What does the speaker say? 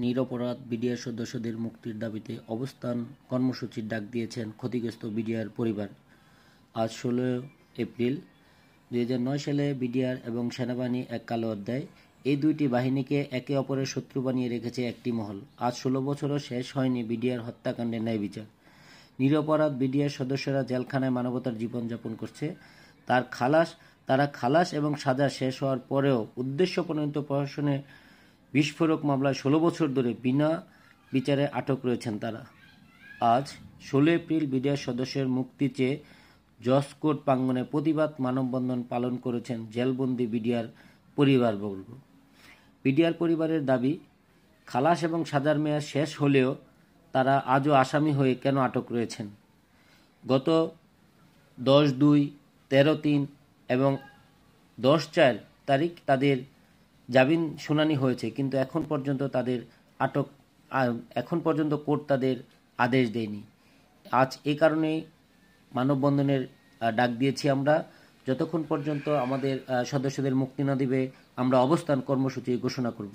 নিরপরাধ বিডিআর সদস্যদের মুক্তির দাবিতে অবস্থান কর্মসূচির ডাক দিয়েছেন ক্ষতিগ্রস্ত বিডিআর পরিবার। আজ 16 এপ্রিল 2009 সালে বিডিআর এবং সেনাবাহিনী এক কালো অধ্যায়। এই দুইটি বাহিনীকে একে অপরের শত্রু বানিয়ে রেখেছে একটি মহল। আজ 16 বছরও শেষ হয়নি বিডিআর হত্যাকাণ্ডের ন্যায় বিচার। নিরপরাধ বিডিআর সদস্যরা জেলখানায় মানবতার জীবনযাপন করছে। তারা খালাস এবং সাজা শেষ হওয়ার পরেও উদ্দেশ্যপ্রণোদিত প্রশাসনের বিস্ফোরক মামলায় 16 বছর ধরে বিনা বিচারে আটক রয়েছেন তারা। আজ 16 এপ্রিল বিডিআর সদস্যের মুক্তি চেয়ে জজ কোর্ট প্রাঙ্গণে প্রতিবাদ মানববন্ধন পালন করেছেন জেলবন্দি বিডিআর পরিবারবর্গ। বিডিআর পরিবারের দাবি, খালাস এবং সাজার মেয়াদ শেষ হলেও তারা আজও আসামি হয়ে কেন আটক রয়েছেন। গত 10-2, 13-3 এবং 10-4 তারিখ তাদের জামিন শুনানি হয়েছে, কিন্তু এখন পর্যন্ত কোর্ট তাদের আদেশ দেয়নি। আজ এই কারণেই মানববন্ধনের ডাক দিয়েছি আমরা। যতক্ষণ পর্যন্ত আমাদের সদস্যদের মুক্তি না দিবে আমরা অবস্থান কর্মসূচি ঘোষণা করব।